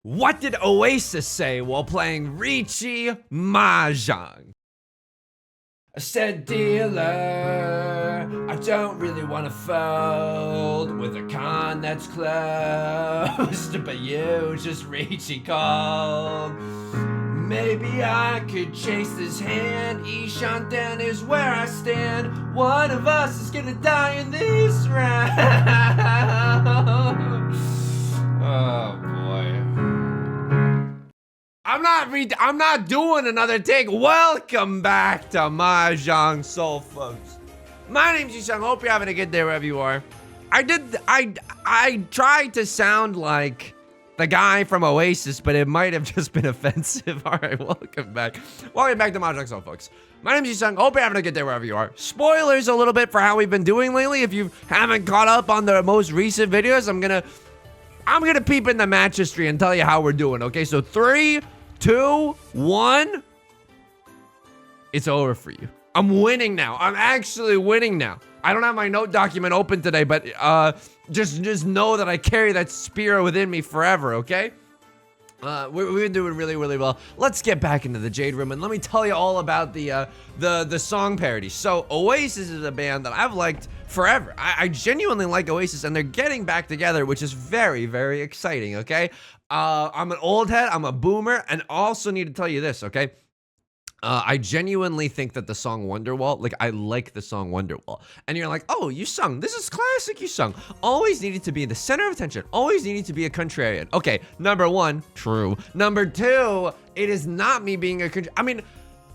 What did Oasis say while playing Riichi Mahjong? I said, dealer, I don't really want to fold with a con that's closed, but you just Riichi called. Maybe I could chase this hand. Ishanten is where I stand. One of us is gonna die in this round. Oh boy. I'm not doing another take. Welcome back to Mahjong Soul, folks. My name's Yusong. Hope you're having a good day wherever you are. I tried to sound like the guy from Oasis, but it might have just been offensive. All right, welcome back. Welcome back to Mahjong Soul, folks. My name's Yusong. Hope you're having a good day wherever you are. Spoilers a little bit for how we've been doing lately. If you haven't caught up on the most recent videos, I'm gonna peep in the match history and tell you how we're doing. Okay, so 3, 2, 1. It's over for you. I'm winning now. I'm actually winning now. I don't have my note document open today, but just know that I carry that spear within me forever, okay? We've been doing really, really well. Let's get back into the Jade Room, and let me tell you all about the song parodies. So Oasis is a band that I've liked forever. I genuinely like Oasis, and they're getting back together, which is very, very exciting, okay? I'm an old head, I'm a boomer, and also need to tell you this, okay? I genuinely think that the song Wonderwall, like, I like the song Wonderwall. And you're like, oh, Yusong, this is classic Yusong. Always needed to be the center of attention. Always needed to be a contrarian. Okay, number one, true. Number two, it is not me being a I mean,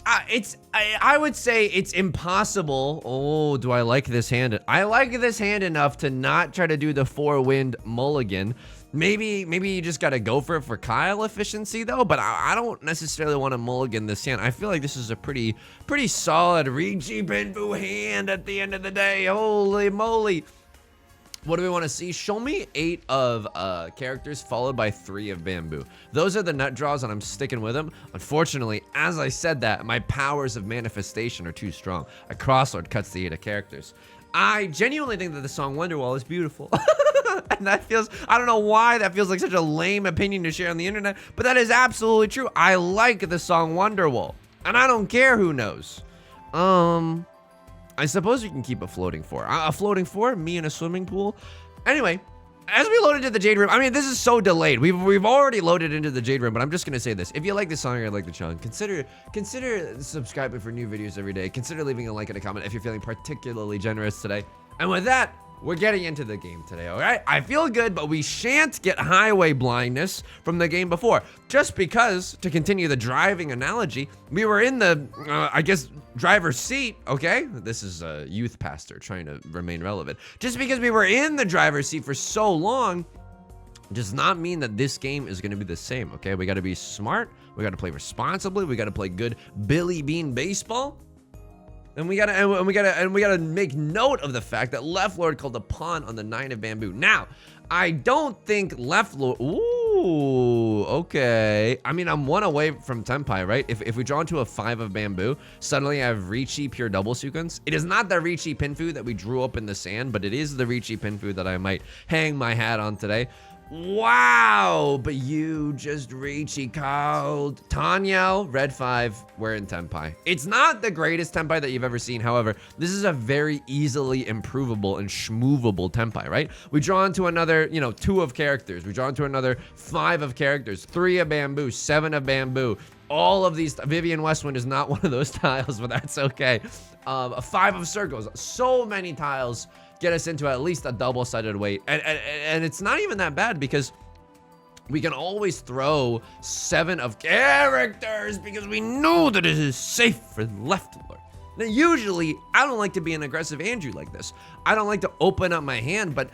I would say it's impossible. Oh, do I like this hand? I like this hand enough to not try to do the 4-wind mulligan. Maybe you just gotta go for it for Kyle efficiency though, but I don't necessarily want to mulligan this hand. I feel like this is a pretty solid Riichi Pinfu hand at the end of the day. Holy moly. What do we want to see? Show me 8 of characters followed by 3 of bamboo. Those are the nut draws and I'm sticking with them. Unfortunately, as I said that, my powers of manifestation are too strong. A crosslord cuts the 8 of characters. I genuinely think that the song Wonderwall is beautiful. And that feels, I don't know why that feels like such a lame opinion to share on the internet, but that is absolutely true. I like the song Wonderwall, and I don't care who knows. I suppose you can keep a floating 4. A floating 4, me in a swimming pool. Anyway, as we load into the Jade Room, I mean, this is so delayed. We've already loaded into the Jade Room, but I'm just gonna say this. If you like the song or like the channel, consider subscribing for new videos every day. Consider leaving a like and a comment if you're feeling particularly generous today. And with that, we're getting into the game today, all right? I feel good, but we shan't get highway blindness from the game before. Just because, to continue the driving analogy, we were in the, I guess, driver's seat, okay? This is a youth pastor trying to remain relevant. Just because we were in the driver's seat for so long does not mean that this game is gonna be the same, okay? We gotta be smart, we gotta play responsibly, we gotta play good Billy Bean baseball. And we gotta make note of the fact that Left Lord called a pawn on the 9 of bamboo. Now, I don't think Left Lord. Ooh, okay. I mean, I'm 1 away from Tenpai, right? If we draw into a 5 of bamboo, suddenly I have Riichi pure double sequence. It is not the Riichi Pinfu that we drew up in the sand, but it is the Riichi Pinfu that I might hang my hat on today. Wow, but you just Riichi called. Tanyao, red 5, we're in Tenpai. It's not the greatest Tenpai that you've ever seen. However, this is a very easily improvable and schmoovable Tenpai, right? We draw into another, 2 of characters. We draw into another 5 of characters, 3 of bamboo, 7 of bamboo. All of these, Vivian Westwind is not one of those tiles, but that's okay. A 5 of circles, so many tiles get us into at least a double-sided weight. And it's not even that bad because we can always throw 7 of characters because we know that it is safe for Left Lord. Now, usually, I don't like to be an aggressive Andrew like this. I don't like to open up my hand, but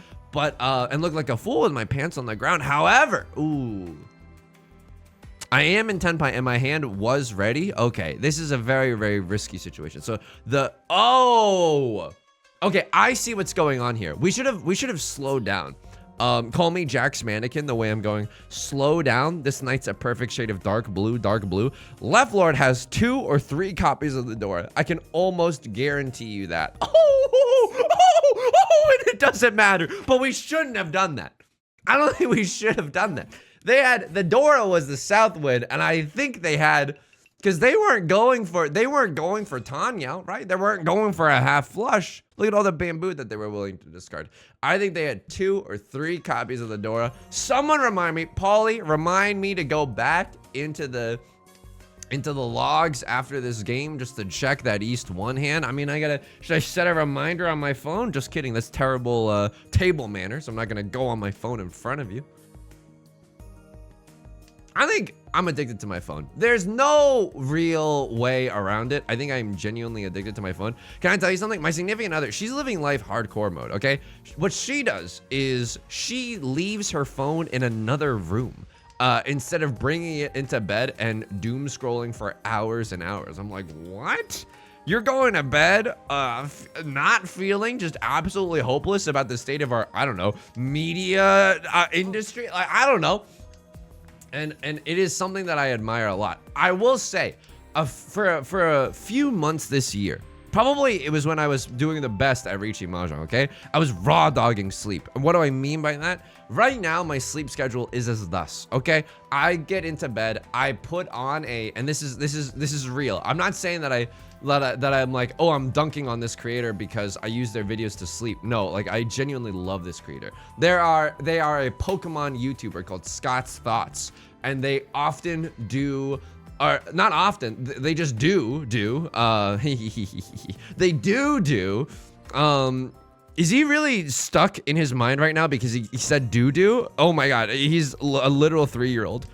and look like a fool with my pants on the ground. However, ooh, I am in Tenpai and my hand was ready. Okay, this is a very, very risky situation. So okay, I see what's going on here. We should have slowed down. Call me Jack's mannequin the way I'm going. Slow down. This knight's a perfect shade of dark blue, dark blue. Left Lord has 2 or 3 copies of the door. I can almost guarantee you that. And it doesn't matter. But we shouldn't have done that. I don't think we should have done that. They had, the Dora was the south wind, and I think they had, because they weren't going for Tanya, right? They weren't going for a half flush. Look at all the bamboo that they were willing to discard. I think they had 2 or 3 copies of the Dora. Someone remind me, Paulie, remind me to go back into the logs after this game just to check that East 1 hand. I mean, should I set a reminder on my phone? Just kidding, that's terrible table manners. I'm not gonna go on my phone in front of you. I think I'm addicted to my phone. There's no real way around it. I think I'm genuinely addicted to my phone. Can I tell you something? My significant other, she's living life hardcore mode, okay? What she does is she leaves her phone in another room. Instead of bringing it into bed and doom scrolling for hours and hours. I'm like, what? You're going to bed not feeling just absolutely hopeless about the state of our, I don't know, media industry? Like, I don't know. And it is something that I admire a lot. I will say, for a few months this year, probably it was when I was doing the best at Riichi Mahjong, okay? I was raw dogging sleep. And what do I mean by that? Right now, my sleep schedule is as thus, okay? I get into bed, I put on and this is real. I'm not saying that I'm like, oh, I'm dunking on this creator because I use their videos to sleep. No, like I genuinely love this creator. They are a Pokemon YouTuber called Scott's Thoughts, and they often do, or not often, they just do, they do, is he really stuck in his mind right now because he said doo-doo? Oh my god, he's a literal 3-year-old.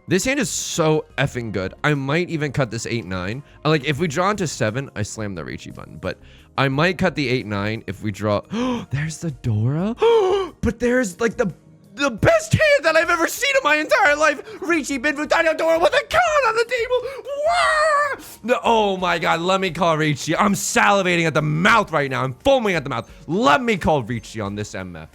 This hand is so effing good. I might even cut this 8-9. Like, if we draw into 7, I slam the Riichi button. But I might cut the 8-9 if we draw... there's the Dora. But there's, like, the best hand that I've ever seen in my entire life. Riichi Binfutano Dora with a con on the table. Wow! Oh my god, let me call Riichi. I'm salivating at the mouth right now. I'm foaming at the mouth. Let me call Riichi on this MF.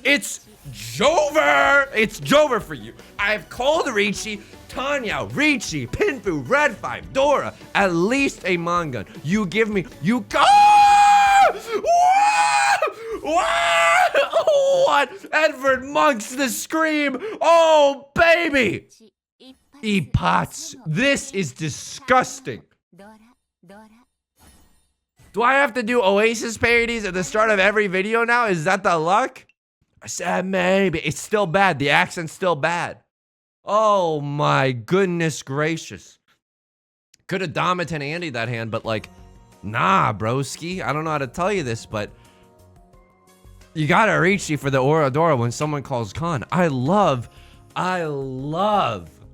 It's Jover! It's Jover for you. I've called Riichi, Tanya, Riichi, Pinfu, Red 5, Dora, at least a Mangun. You give me, you go! What? Edward Monk's the scream. Oh, baby. Epots. This is disgusting. Do I have to do Oasis parodies at the start of every video now? Is that the luck? I said maybe. It's still bad. The accent's still bad. Oh my goodness gracious. Could have Domitan Andy that hand, but like, nah, broski. I don't know how to tell you this, but you gotta Riichi for the Oradora when someone calls Khan. I love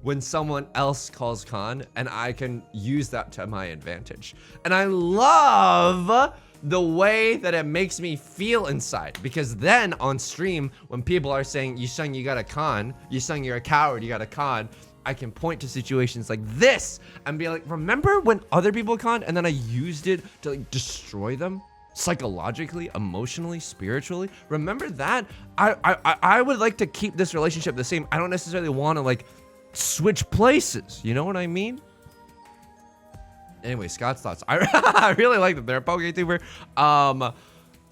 when someone else calls Khan and I can use that to my advantage. And I love the way that it makes me feel inside, because then on stream when people are saying, Yusong, you got a con, Yusong, you're a coward, you got a con, I can point to situations like this and be like, remember when other people con and then I used it to like destroy them psychologically, emotionally, spiritually? Remember that? I would like to keep this relationship the same. I don't necessarily want to like switch places, you know what I mean? Anyway, Scott's Thoughts. I really like that they're a PokeTuber.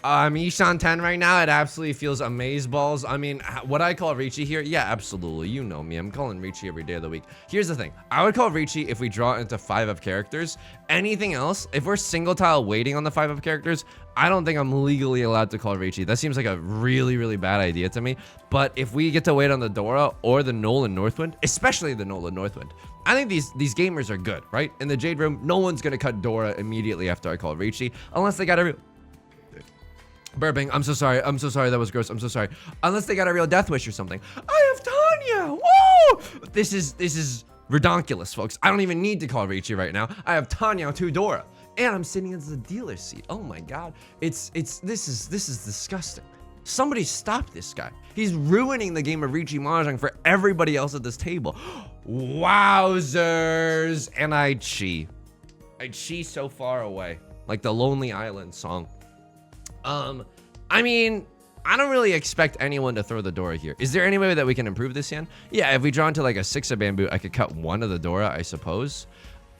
I'm Ishan 10 right now. It absolutely feels amazeballs. I mean, would I call Riichi here? Yeah, absolutely. You know me. I'm calling Riichi every day of the week. Here's the thing. I would call Riichi if we draw into 5 of characters. Anything else, if we're single tile waiting on the 5 of characters, I don't think I'm legally allowed to call Riichi. That seems like a really, really bad idea to me. But if we get to wait on the Dora or the Nolan Northwind, especially the Nolan Northwind, I think these gamers are good, right? In the Jade Room, no one's gonna cut Dora immediately after I call Riichi, unless they got a real... Burping, I'm so sorry, that was gross, I'm so sorry. Unless they got a real death wish or something. I have Tanya, whoa! This is redonkulous, folks. I don't even need to call Riichi right now. I have Tanya to Dora, and I'm sitting in the dealer's seat. Oh my god, this is disgusting. Somebody stop this guy. He's ruining the game of Riichi Mahjong for everybody else at this table. Wowzers! And I chi so far away, like the Lonely Island song. I mean, I don't really expect anyone to throw the Dora here. Is there any way that we can improve this hand? Yeah, if we draw into like a 6 of bamboo, I could cut 1 of the Dora, I suppose.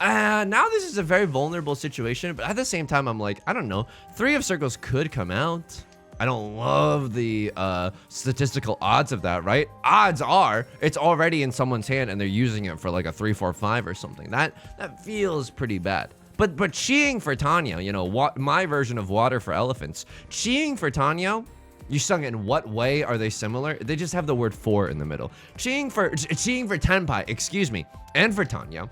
Now this is a very vulnerable situation, but at the same time, I'm like, I don't know. 3 of circles could come out. I don't love the statistical odds of that, right? Odds are it's already in someone's hand and they're using it for like a 3-4-5 or something. That feels pretty bad. But cheating for Tenhou, you know, my version of water for elephants. Cheating for Tenhou, Yusong, in what way are they similar? They just have the word for in the middle. Cheating for Tenpai, excuse me, and for Tenhou.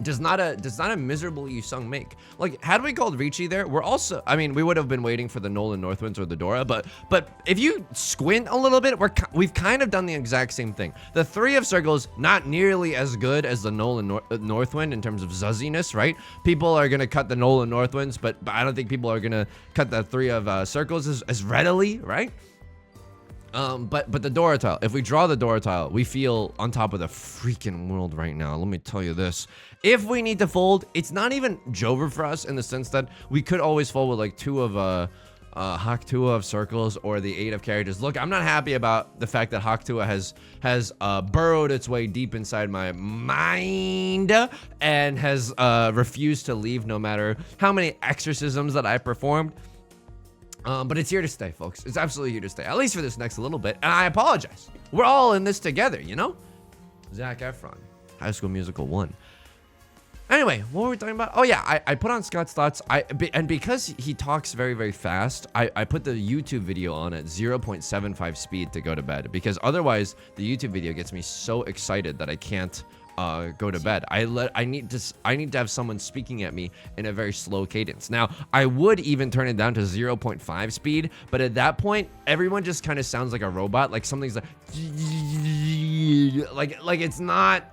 Does not a miserable Yusong make. Like, had we called Riichi there, we're also, I mean, we would have been waiting for the Nolan Northwinds or the Dora, but if you squint a little bit, we've kind of done the exact same thing. The 3 of circles, not nearly as good as the Nolan Northwind in terms of zuzziness, right? People are gonna cut the Nolan Northwinds, but I don't think people are gonna cut the 3 of circles as readily, right? But the Dora tile, if we draw the Dora tile, we feel on top of the freaking world right now. Let me tell you this. If we need to fold, it's not even Jover for us in the sense that we could always fold with like 2 of Hakutua of circles or the 8 of characters. Look, I'm not happy about the fact that Hakutua has burrowed its way deep inside my mind and has refused to leave no matter how many exorcisms that I performed. But it's here to stay, folks. It's absolutely here to stay, at least for this next little bit. And I apologize. We're all in this together, you know? Zac Efron, High School Musical 1. Anyway, what were we talking about? Oh yeah, I put on Scott's thoughts. And because he talks very, very fast, I put the YouTube video on at 0.75 speed to go to bed. Because otherwise, the YouTube video gets me so excited that I can't go to bed. I need to have someone speaking at me in a very slow cadence. Now, I would even turn it down to 0.5 speed, but at that point, everyone just kind of sounds like a robot. Like something's like it's not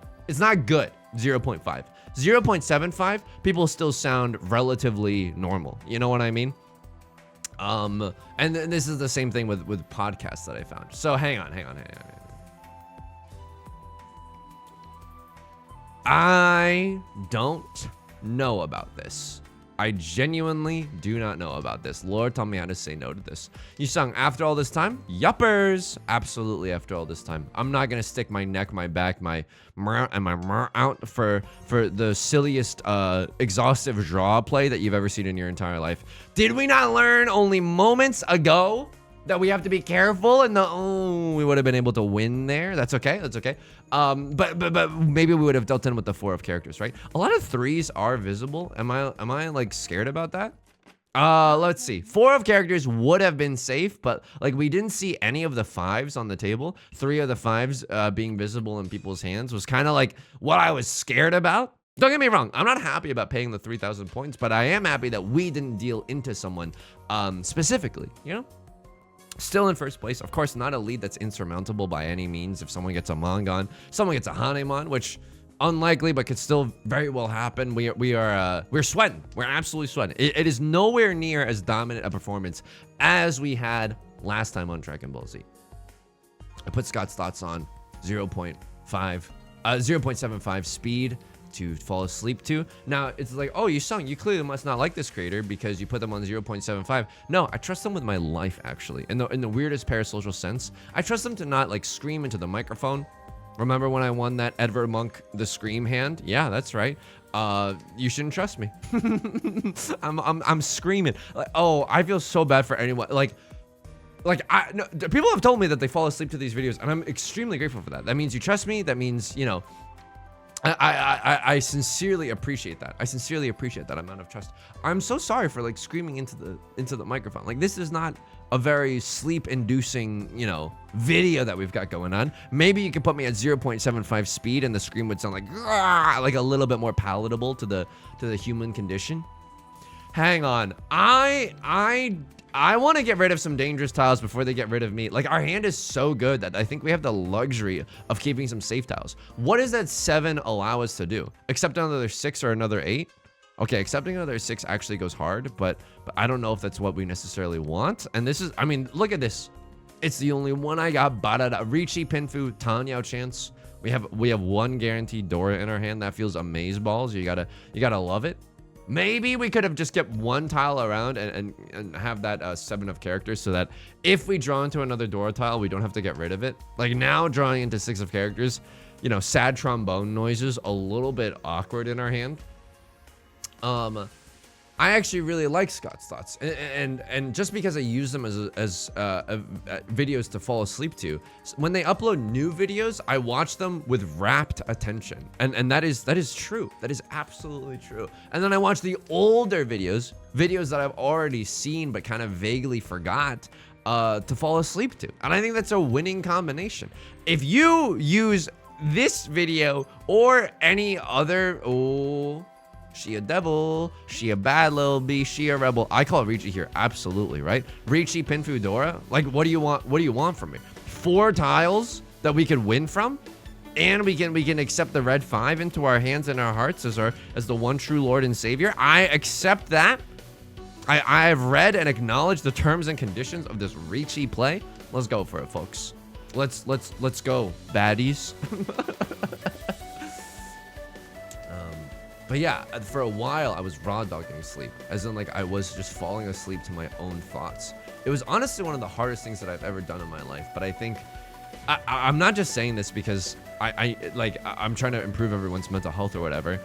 good. 0.5. 0.75, people still sound relatively normal. You know what I mean? And this is the same thing with podcasts that I found. So hang on. I don't know about this. I genuinely do not know about this. Lord, tell me how to say no to this. Yusong, after all this time? Yuppers. Absolutely after all this time. I'm not going to stick my neck, my back, my out for the silliest exhaustive draw play that you've ever seen in your entire life. Did we not learn only moments ago that we have to be careful and we would have been able to win there? That's okay. That's okay. But maybe we would have dealt in with the 4 of characters, right? A lot of 3s are visible. Am I like scared about that? Let's see. 4 of characters would have been safe, but like we didn't see any of the 5s on the table. 3 of the 5s being visible in people's hands was kind of like what I was scared about. Don't get me wrong, I'm not happy about paying the 3,000 points, but I am happy that we didn't deal into someone specifically, you know? Still in first place. Of course, not a lead that's insurmountable by any means. If someone gets a Mangon, someone gets a Hanemon, which unlikely, but could still very well happen. We're sweating. We're absolutely sweating. It is nowhere near as dominant a performance as we had last time on Dragon Ball Z. I put Scott's thoughts on 0.75 speed to fall asleep to. Now it's like, oh, Yusong, you clearly must not like this creator because you put them on 0.75. No, I trust them with my life, actually. In the weirdest parasocial sense, I trust them to not like scream into the microphone. Remember when I won that Edvard Munch the Scream hand? Yeah, that's right. You shouldn't trust me. I'm screaming. Like, oh, I feel so bad for anyone. People have told me that they fall asleep to these videos, and I'm extremely grateful for that. That means you trust me. That means, you know, I sincerely appreciate that. I sincerely appreciate that amount of trust. I'm so sorry for like screaming into the microphone. Like, this is not a very sleep-inducing, you know, video that we've got going on. Maybe you could put me at 0.75 speed and the scream would sound like a little bit more palatable to the human condition. Hang on. I want to get rid of some dangerous tiles before they get rid of me. Like, our hand is so good that I think we have the luxury of keeping some safe tiles. What does that 7 allow us to do? Accept another 6 or another 8? Okay, accepting another 6 actually goes hard, but I don't know if that's what we necessarily want. And this is, I mean, look at this. It's the only one I got. Barada, Riichi, Pinfu, Tenhou chance. We have 1 guaranteed Dora in our hand. That feels amazeballs. You gotta love it. Maybe we could have just kept 1 tile around and have that 7 of characters so that if we draw into another Dora tile, we don't have to get rid of it. Like, now drawing into 6 of characters, you know, sad trombone noises, a little bit awkward in our hand. I actually really like Scott's thoughts, and just because I use them as videos to fall asleep to, when they upload new videos, I watch them with rapt attention, and that is true. That is absolutely true. And then I watch the older videos that I've already seen but kind of vaguely forgot to fall asleep to, and I think that's a winning combination. If you use this video or any other, she a devil, she a bad little bee, she a rebel. I call Riichi here, absolutely, right? Riichi, Pinfu, Dora, like what do you want? What do you want from me? 4 tiles that we could win from, and we can accept the red 5 into our hands and our hearts as the one true Lord and Savior. I accept that. I have read and acknowledged the terms and conditions of this Riichi play. Let's go for it, folks. Let's go, baddies. But yeah, for a while I was raw dogging sleep, as in like I was just falling asleep to my own thoughts. It was honestly one of the hardest things that I've ever done in my life. But I think I'm not just saying this because I'm trying to improve everyone's mental health or whatever.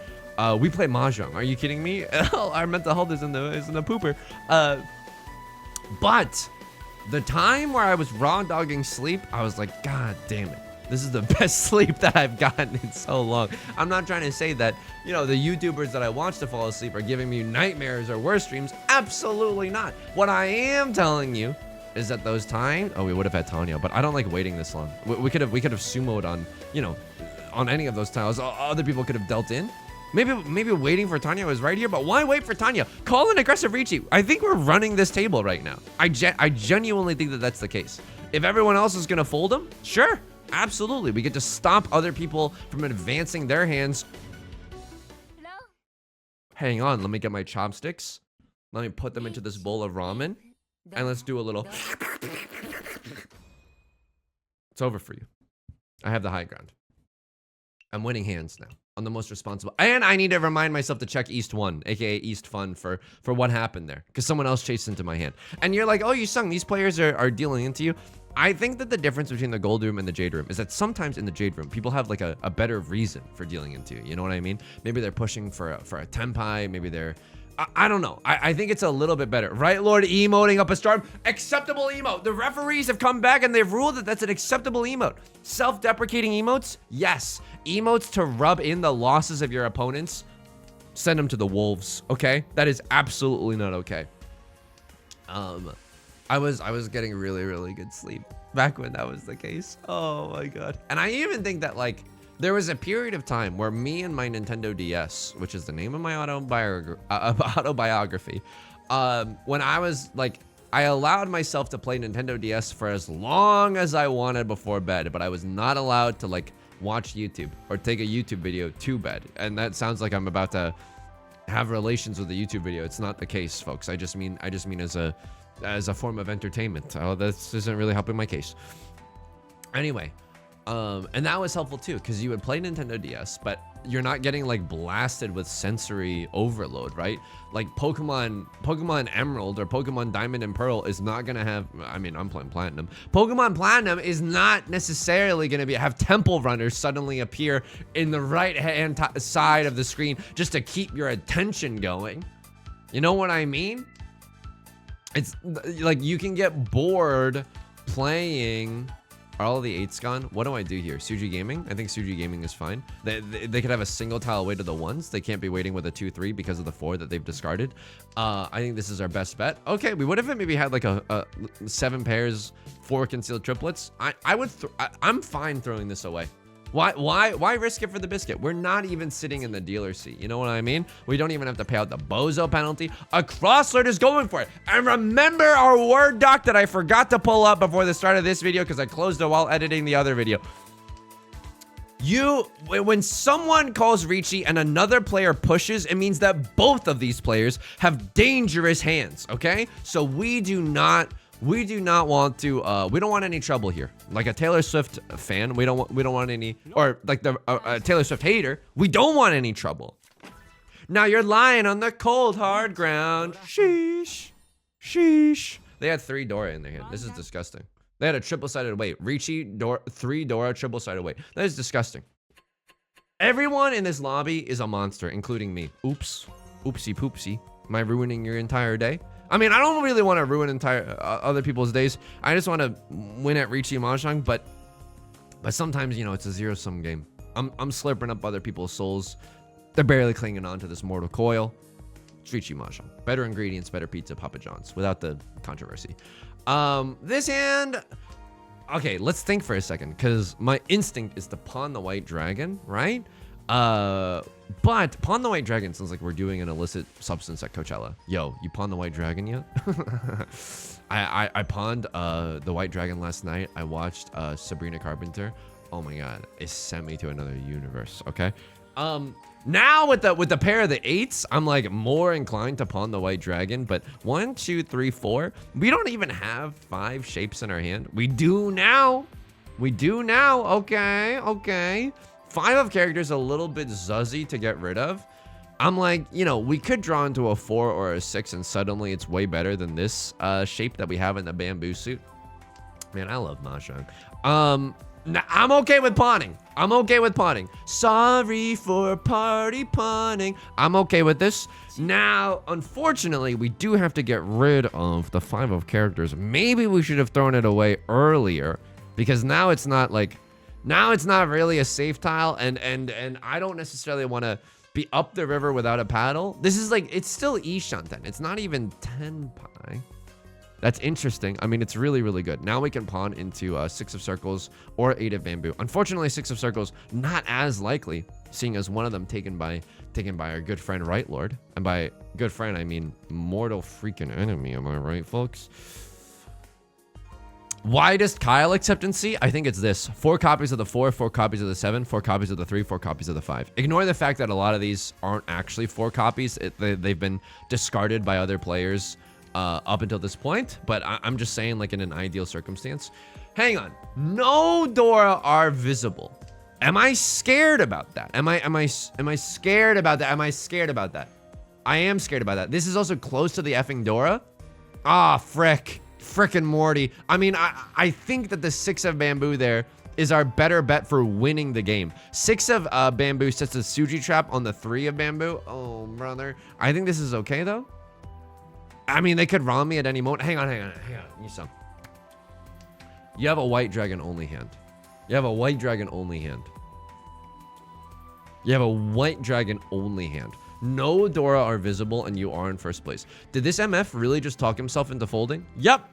We play Mahjong. Are you kidding me? Our mental health is in the pooper. But the time where I was raw dogging sleep, I was like, God damn it. This is the best sleep that I've gotten in so long. I'm not trying to say that, you know, the YouTubers that I watch to fall asleep are giving me nightmares or worse dreams. Absolutely not. What I am telling you is that those times, we would have had Tanya, but I don't like waiting this long. We could have sumoed on, you know, on any of those tiles. Other people could have dealt in. Maybe waiting for Tanya was right here, but why wait for Tanya? Call an aggressive Riichi. I think we're running this table right now. I genuinely think that that's the case. If everyone else is gonna fold them, sure. Absolutely, we get to stop other people from advancing their hands. Hello? Hang on, let me get my chopsticks. Let me put them into this bowl of ramen. And let's do a little. It's over for you. I have the high ground. I'm winning hands now. I'm the most responsible. And I need to remind myself to check East 1, aka East Fun, for what happened there. Because someone else chased into my hand. And you're like, oh, Yusong, these players are dealing into you. I think that the difference between the Gold Room and the Jade Room is that sometimes in the Jade Room, people have like a better reason for dealing into you. You know what I mean? Maybe they're pushing for a tenpai. Maybe they're... I don't know. I think it's a little bit better. Right, Lord? Emoting up a storm. Acceptable emote. The referees have come back and they've ruled that that's an acceptable emote. Self-deprecating emotes? Yes. Emotes to rub in the losses of your opponents? Send them to the wolves, okay? That is absolutely not okay. I was getting really, really good sleep back when that was the case. Oh my God. And I even think that like, there was a period of time where me and my Nintendo DS, which is the name of my autobiography, when I was like, I allowed myself to play Nintendo DS for as long as I wanted before bed, but I was not allowed to like watch YouTube or take a YouTube video to bed. And that sounds like I'm about to have relations with a YouTube video. It's not the case, folks. I just mean as a form of entertainment. Oh, this isn't really helping my case. Anyway. And that was helpful too, because you would play Nintendo DS, but you're not getting like blasted with sensory overload, right? Like Pokemon Emerald or Pokemon Diamond and Pearl is not gonna have, I mean, I'm playing Platinum. Pokemon Platinum is not necessarily gonna have Temple Runners suddenly appear in the right hand side of the screen just to keep your attention going. You know what I mean? It's like you can get bored playing. Are all the 8s gone? What do I do here? Suji Gaming? I think Suji Gaming is fine. They could have a single tile away to the 1s. They can't be waiting with a 2-3 because of the 4 that they've discarded. I think this is our best bet. Okay, we would have maybe had like a 7 pairs, 4 concealed triplets. I'm fine throwing this away. Why risk it for the biscuit? We're not even sitting in the dealer seat. You know what I mean? We don't even have to pay out the bozo penalty. A crosslord is going for it. And remember our Word doc that I forgot to pull up before the start of this video because I closed it while editing the other video. When someone calls Riichi and another player pushes, it means that both of these players have dangerous hands, okay? So we do not want to, we don't want any trouble here. Like a Taylor Swift fan, we don't want any, or like the Taylor Swift hater, we don't want any trouble. Now you're lying on the cold, hard ground. Sheesh. Sheesh. They had 3 Dora in their hand. This is disgusting. They had a triple-sided weight. Riichi, 3 Dora, triple-sided weight. That is disgusting. Everyone in this lobby is a monster, including me. Oops. Oopsie poopsie. Am I ruining your entire day? I mean, I don't really want to ruin entire other people's days. I just want to win at Riichi Mahjong, but sometimes, you know, it's a zero-sum game. I'm slurping up other people's souls. They're barely clinging on to this mortal coil. It's Riichi Mahjong. Better ingredients, better pizza, Papa John's, without the controversy. This hand... Okay, let's think for a second, because my instinct is to pawn the white dragon, right? But pawn the white dragon sounds like we're doing an illicit substance at Coachella. Yo, you pawned the white dragon yet? I pawned the white dragon last night. I watched Sabrina Carpenter. Oh my god, it sent me to another universe. Okay. Now with the pair of the 8s, I'm like more inclined to pawn the white dragon. But 1, 2, 3, 4. We don't even have 5 shapes in our hand. We do now. We do now. Okay. 5 of characters a little bit zuzzy to get rid of. I'm like, you know, we could draw into a 4 or a 6 and suddenly it's way better than this shape that we have in the bamboo suit. Man, I love Mahjong. I'm okay with pawning. Sorry for party pawning. I'm okay with this. Now, unfortunately, we do have to get rid of the 5 of characters. Maybe we should have thrown it away earlier because now it's not like, now it's not really a safe tile, and I don't necessarily want to be up the river without a paddle. This is like, it's still Ishanten. It's not even Tenpai. That's interesting. I mean, it's really, really good. Now we can pawn into 6 of circles or 8 of bamboo. Unfortunately, 6 of circles, not as likely, seeing as one of them taken by our good friend Right Lord. And by good friend, I mean mortal freaking enemy. Am I right, folks? Widest Kyle acceptancy? I think it's this. 4 copies of the 4, 4 copies of the 7, 4 copies of the 3, 4 copies of the 5. Ignore the fact that a lot of these aren't actually 4 copies. They've been discarded by other players up until this point, but I'm just saying, like, in an ideal circumstance. Hang on. No Dora are visible. Am I scared about that? Am I scared about that? Am I scared about that? I am scared about that. This is also close to the effing Dora. Ah, frickin' Morty. I mean, I think that the 6 of bamboo there is our better bet for winning the game. 6 of bamboo sets a Suji trap on the 3 of bamboo. Oh, brother. I think this is okay, though. I mean, they could ROM me at any moment. Hang on. Yusong. You have a white dragon only hand. No Dora are visible and you are in first place. Did this MF really just talk himself into folding? Yep.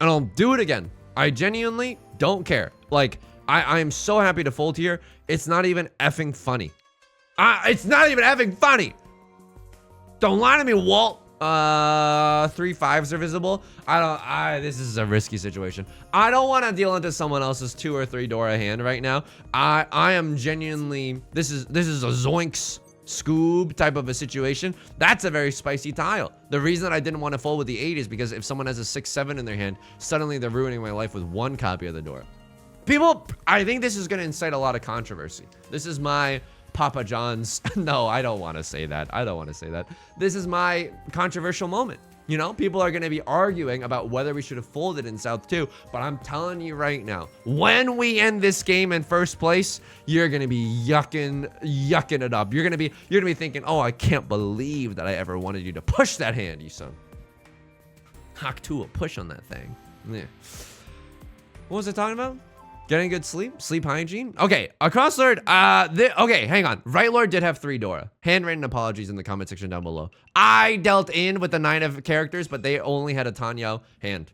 And I'll do it again. I genuinely don't care. Like, I am so happy to fold here. It's not even effing funny. Don't lie to me, Walt. 3 5s are visible. This is a risky situation. I don't want to deal into someone else's 2 or 3 Dora hand right now. I am genuinely, this is a Zoinks Scoob type of a situation. That's a very spicy tile. The reason that I didn't want to fold with the 8 is because if someone has a 6 7 in their hand, suddenly they're ruining my life with 1 copy of the Dora. People, I think this is going to incite a lot of controversy. This is my Papa John's. No, I don't want to say that. This is my controversial moment. You know, people are going to be arguing about whether we should have folded in South 2, but I'm telling you right now, when we end this game in first place, you're going to be yucking it up. You're going to be thinking, "Oh, I can't believe that I ever wanted you to push that hand, Yusong." Hawk 2 will push on that thing. Yeah. What was I talking about? Getting good sleep hygiene. Okay, across third. Okay, hang on. Right Lord did have 3 Dora. Handwritten apologies in the comment section down below. I dealt in with the 9 of characters, but they only had a Tanyao hand.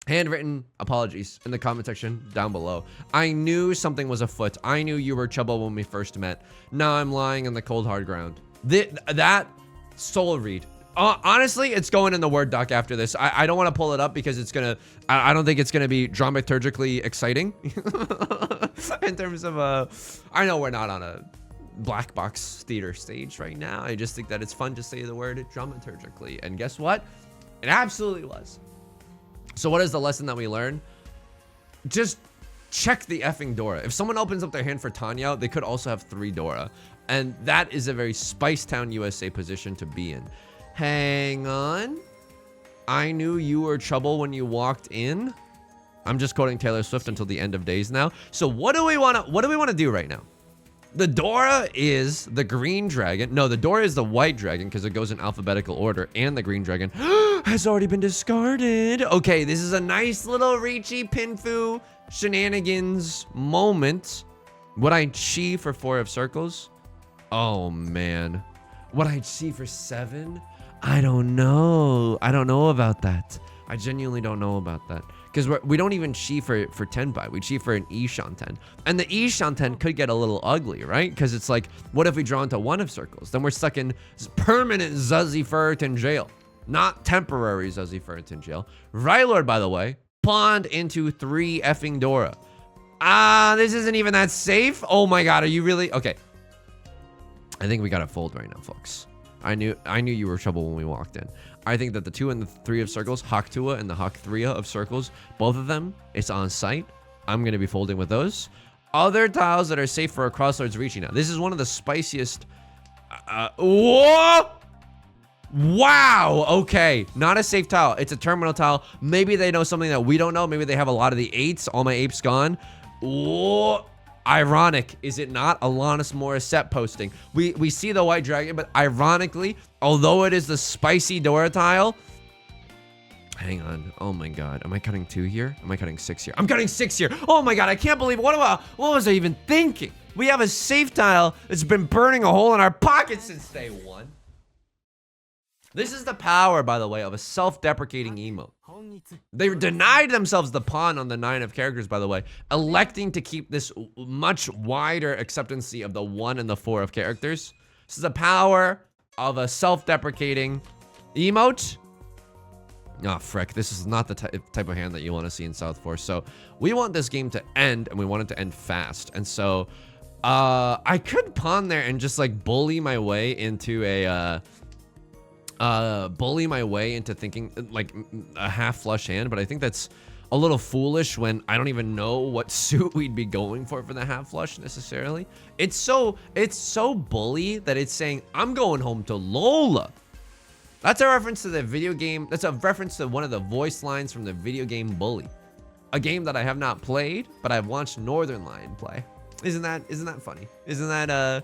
Handwritten apologies in the comment section down below. I knew something was afoot. I knew you were trouble when we first met. Now I'm lying in the cold hard ground. That soul read. Honestly, it's going in the Word doc after this. I don't want to pull it up because it's gonna. I don't think it's gonna be dramaturgically exciting. In terms of I know we're not on a black box theater stage right now. I just think that it's fun to say the word dramaturgically, and guess what? It absolutely was. So what is the lesson that we learn? Just check the effing Dora. If someone opens up their hand for Tanya, they could also have 3 Dora, and that is a very Spicetown, USA position to be in. Hang on. I knew you were trouble when you walked in. I'm just quoting Taylor Swift until the end of days now. So what do we want to do right now? The Dora is the green dragon. No, the Dora is the white dragon because it goes in alphabetical order, and the green dragon has already been discarded. Okay, this is a nice little Riichi Pinfu shenanigans moment. Would I chi for 4 of circles? Oh man. Would I chi for 7? I don't know. I don't know about that. I genuinely don't know about that. Because we don't even chi for tenpai. We chi for an Ishanten. And the Ishanten could get a little ugly, right? Because it's like, what if we draw into 1 of circles? Then we're stuck in permanent Zuzzy Ferritin jail. Not temporary Zuzzy Ferritin jail. Right, Lord, by the way, pawned into 3 effing Dora. This isn't even that safe. Oh my God, are you really? Okay. I think we got to fold right now, folks. I knew you were trouble when we walked in. I think that the 2 and the 3 of circles, Hakutua and the Hakutria of circles, both of them, it's on site. I'm going to be folding with those. Other tiles that are safe for a Crosslords Riichi now. This is one of the spiciest. Whoa! Wow. Okay. Not a safe tile. It's a terminal tile. Maybe they know something that we don't know. Maybe they have a lot of the 8s. All my apes gone. Whoa. Ironic, is it not? Alanis Morissette posting. We see the white dragon, but ironically, although it is the spicy Dora tile, hang on. Oh my God, am I cutting 2 here? Am I cutting 6 here? I'm cutting 6 here. Oh my God, I can't believe what was I even thinking? We have a safe tile that's been burning a hole in our pocket since day 1. This is the power, by the way, of a self-deprecating emote. They denied themselves the pawn on the 9 of characters, by the way, electing to keep this much wider acceptancy of the 1 and the 4 of characters. This is the power of a self-deprecating emote. Oh, frick. This is not the type of hand that you want to see in South Force. So we want this game to end, and we want it to end fast. And so I could pawn there and just like bully my way into a... thinking like a half flush hand, but I think that's a little foolish when I don't even know what suit we'd be going for the half flush necessarily. It's so bully that it's saying I'm going home to Lola. That's a reference to the video game. That's a reference to one of the voice lines from the video game Bully, a game that I have not played, but I've watched Northern Lion play. Isn't that funny? Isn't that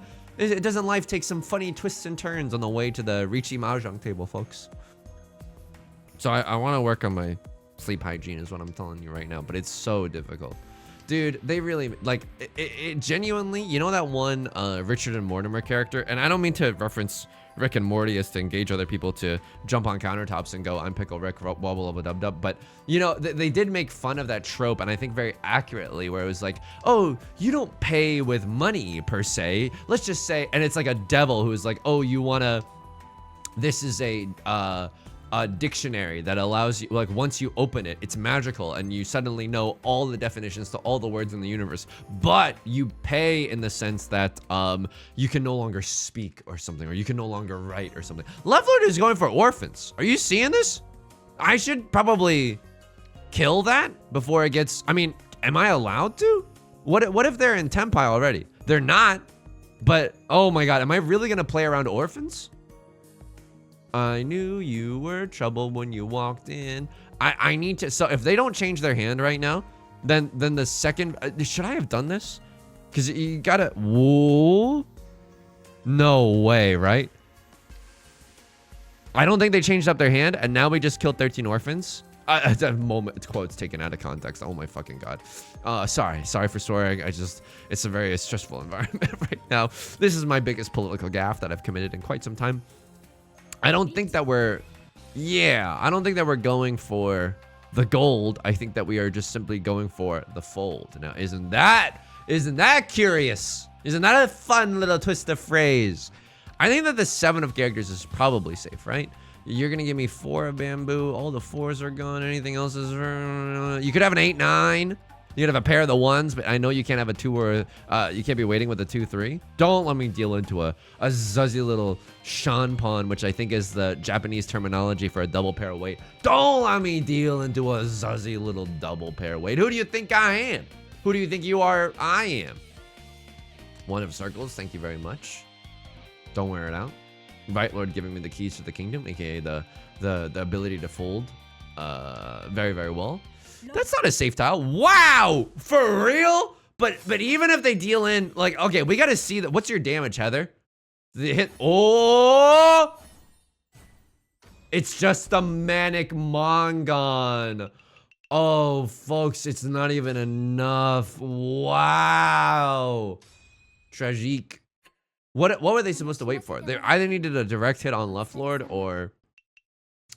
doesn't life take some funny twists and turns on the way to the Riichi Mahjong table, folks? So I want to work on my sleep hygiene is what I'm telling you right now, but it's so difficult. Dude, they really, like, it genuinely, you know that one Richard and Mortimer character? And I don't mean to reference Rick and Morty as to engage other people to jump on countertops and go, I'm Pickle Rick, wobble of a dub dub. But, you know, they did make fun of that trope, and I think very accurately, where it was like, oh, you don't pay with money, per se. Let's just say, and it's like a devil who's like, oh, you want to, this is a dictionary that allows you, like, once you open it, it's magical and you suddenly know all the definitions to all the words in the universe, but you pay in the sense that you can no longer speak or something, or you can no longer write or something. Lovelord is going for orphans. Are you seeing this? I should probably kill that before it gets, I mean, am I allowed to? What if they're in Tenpai already? They're not, but oh my God, am I really gonna play around orphans? I knew you were trouble when you walked in. I need to, so if they don't change their hand right now, then the second, should I have done this? Because you gotta, whoa. No way, right? I don't think they changed up their hand, and now we just killed 13 orphans. A moment, quotes taken out of context. Oh my fucking God. Sorry for swearing. It's a very stressful environment right now. This is my biggest political gaffe that I've committed in quite some time. I don't think that we're going for the gold. I think that we are just simply going for the fold. Now, isn't that curious? Isn't that a fun little twist of phrase? I think that the 7 of characters is probably safe, right? You're gonna give me 4 of bamboo. All the 4s are gone. Anything else is, you could have an 8-9. You could have a pair of the 1s, but I know you can't have a 2 or you can't be waiting with a 2-3. Don't let me deal into a zuzzy little shan pawn, which I think is the Japanese terminology for a double pair weight. Don't let me deal into a zuzzy little double pair weight. Who do you think I am? Who do you think you are? I am. 1 of circles, thank you very much. Don't wear it out. Right Lord giving me the keys to the kingdom, aka the ability to fold very, very well. That's not a safe tile. Wow! For real? But even if they deal in, like, okay, we gotta see that. What's your damage, Heather? They hit. Oh! It's just a manic Mongon. Oh, folks, it's not even enough. Wow. Tragique. What were they supposed to wait for? They either needed a direct hit on Left Lord or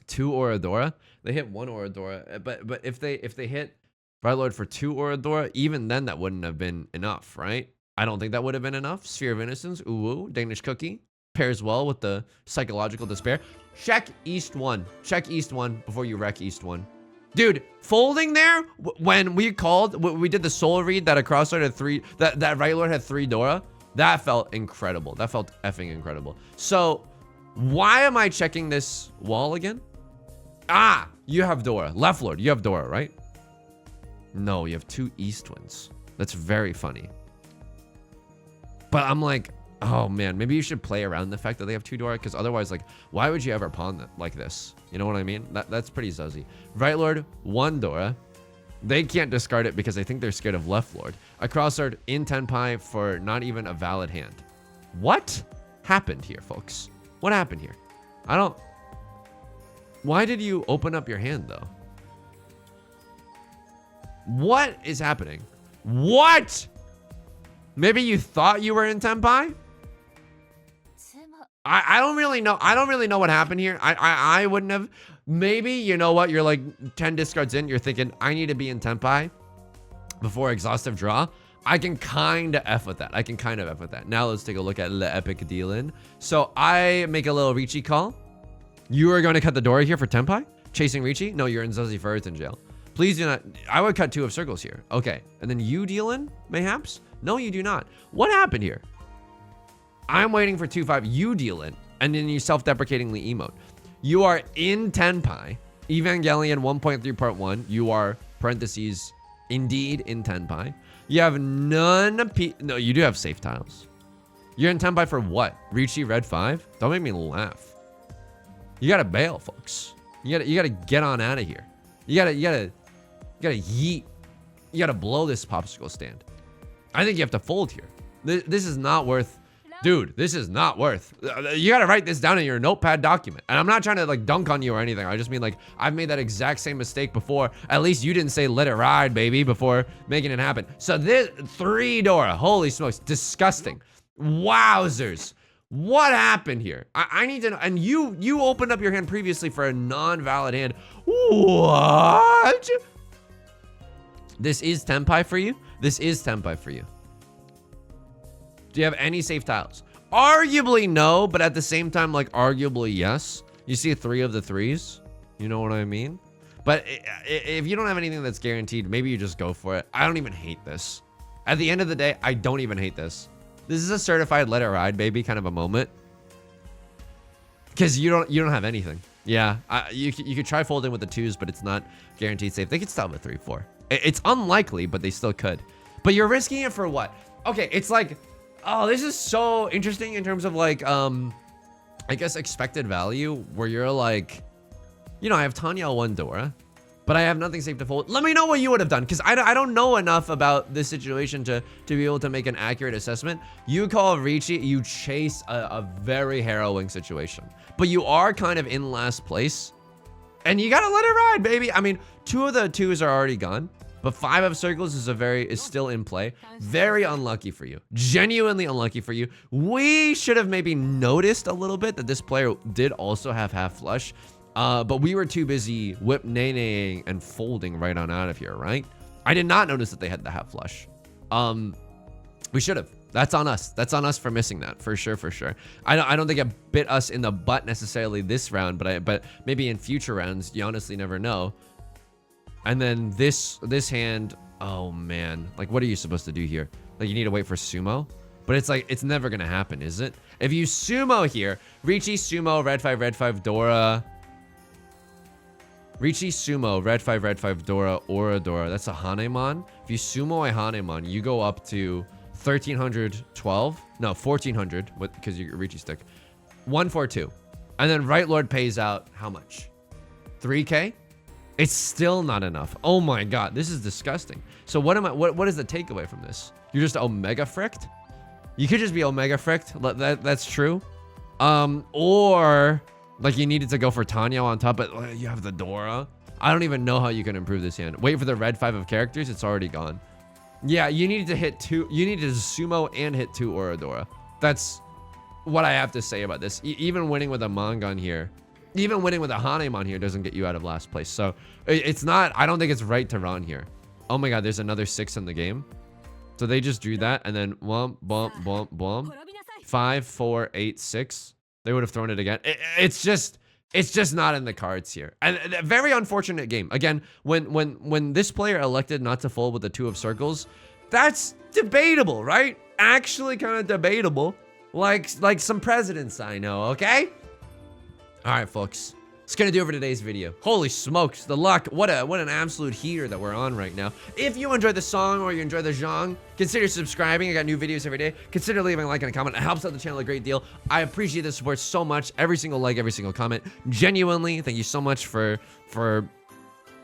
2 Oradora. They hit 1 Oradora, but if they hit Right Lord for 2 Oradora, even then that wouldn't have been enough, right? I don't think that would have been enough. Sphere of Innocence, ooh, Danish Cookie pairs well with the Psychological Despair. Check East 1. Check East 1 before you wreck East 1. Dude, folding there when we did the soul read that across Lord had 3, that Right Lord had 3 Dora. That felt incredible. That felt effing incredible. So why am I checking this wall again? Ah, you have Dora. Left Lord, you have Dora, right? No, you have 2 East Winds. That's very funny. But I'm like, oh man, maybe you should play around the fact that they have 2 Dora, because otherwise, like, why would you ever pawn that like this? You know what I mean? That's pretty zuzzy. Right Lord, 1 Dora. They can't discard it because I think they're scared of Left Lord. A Crossword in Tenpai for not even a valid hand. What happened here, folks? What happened here? I don't... Why did you open up your hand, though? What is happening? What? Maybe you thought you were in Tenpai? I don't really know. I don't really know what happened here. I wouldn't have. Maybe, you know what? You're like 10 discards in. You're thinking, I need to be in Tenpai before exhaustive draw. I can kind of F with that. I can kind of F with that. Now let's take a look at Le Epic Deal-In. So I make a little Riichi call. You are going to cut the door here for Tenpai? Chasing Riichi? No, you're in Zuzzy Ferritin jail. Please do not. I would cut 2 of circles here. Okay. And then you deal in, mayhaps? No, you do not. What happened here? I'm waiting for 2-5. You deal in. And then you self-deprecatingly emote. You are in Tenpai. Evangelion 1.3 part 1. You are, parentheses, indeed in Tenpai. You have none. No, you do have safe tiles. You're in Tenpai for what? Riichi Red 5? Don't make me laugh. You gotta bail, folks. You gotta get on out of here. You gotta yeet. You gotta blow this popsicle stand. I think you have to fold here. This is not worth, dude, this is not worth. You gotta write this down in your notepad document. And I'm not trying to like dunk on you or anything. I just mean like, I've made that exact same mistake before. At least you didn't say let it ride, baby, before making it happen. So this 3 Dora, holy smokes, disgusting. Wowzers. What happened here? I need to know. And you opened up your hand previously for a non-valid hand. What? This is Tenpai for you? This is Tenpai for you. Do you have any safe tiles? Arguably no, but at the same time, like arguably yes. You see 3 of the 3s. You know what I mean? But if you don't have anything that's guaranteed, maybe you just go for it. I don't even hate this. At the end of the day, I don't even hate this. This is a certified let it ride, baby, kind of a moment. Because you don't have anything. Yeah, you could try folding with the 2s, but it's not guaranteed safe. They could still have a 3-4. It's unlikely, but they still could. But you're risking it for what? Okay, it's like, oh, this is so interesting in terms of like, I guess expected value, where you're like, you know, I have Tanya 1 Dora, but I have nothing safe to fold. Let me know what you would have done, because I don't know enough about this situation to be able to make an accurate assessment. You call Riichi, you chase a very harrowing situation, but you are kind of in last place, and you gotta let it ride, baby. I mean, 2 of the 2s are already gone, but 5 of circles is still in play. Very unlucky for you. Genuinely unlucky for you. We should have maybe noticed a little bit that this player did also have half flush. But we were too busy whip nay and folding right on out of here, right? I did not notice that they had the half flush. We should have. That's on us. That's on us for missing that, for sure, for sure. I don't think it bit us in the butt necessarily this round, but maybe in future rounds, you honestly never know. And then this hand, oh man, like what are you supposed to do here? Like you need to wait for sumo? But it's like, it's never gonna happen, is it? If you sumo here, Riichi, sumo, red 5, Dora. Riichi, sumo, red 5, Dora, Oradora. That's a Hanemon. If you sumo a Hanemon, you go up to 1312. No, 1400, because you're Riichi stick. 142. And then Right Lord pays out how much? 3K? It's still not enough. Oh my god, this is disgusting. So what is the takeaway from this? you're just Omega fricked. You could just be Omega fricked. That's true. Or like you needed to go for Tanyo on top, but you have the Dora. I don't even know how you can improve this hand. Wait for the red 5 of characters. It's already gone. Yeah, you needed to hit 2. You needed to sumo and hit 2 Oradora. That's what I have to say about this. Even winning with a Mangon here, even winning with a Hanemon here doesn't get you out of last place. So it's not, I don't think it's right to run here. Oh my God, there's another 6 in the game. So they just drew that and then bump, bump, bump, bump. 5, 4, 8, 6. They would have thrown it again. It's just not in the cards here. And a very unfortunate game. Again, when this player elected not to fold with the 2 of circles, that's debatable, right? Actually kind of debatable. Like some presidents I know, okay? All right, folks. It's gonna do it for today's video. Holy smokes, the luck. What an absolute heater that we're on right now. If you enjoyed the song or you enjoy the genre, consider subscribing. I got new videos every day. Consider leaving a like and a comment. It helps out the channel a great deal. I appreciate the support so much. Every single like, every single comment. Genuinely, thank you so much for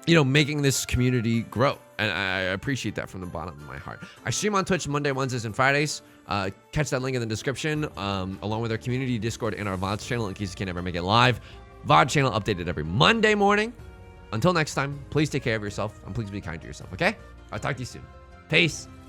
making this community grow. And I appreciate that from the bottom of my heart. I stream on Twitch Monday, Wednesdays, and Fridays. Catch that link in the description, along with our community Discord and our VODs channel in case you can't ever make it live. VOD channel updated every Monday morning. Until next time, please take care of yourself and please be kind to yourself, okay? I'll talk to you soon. Peace.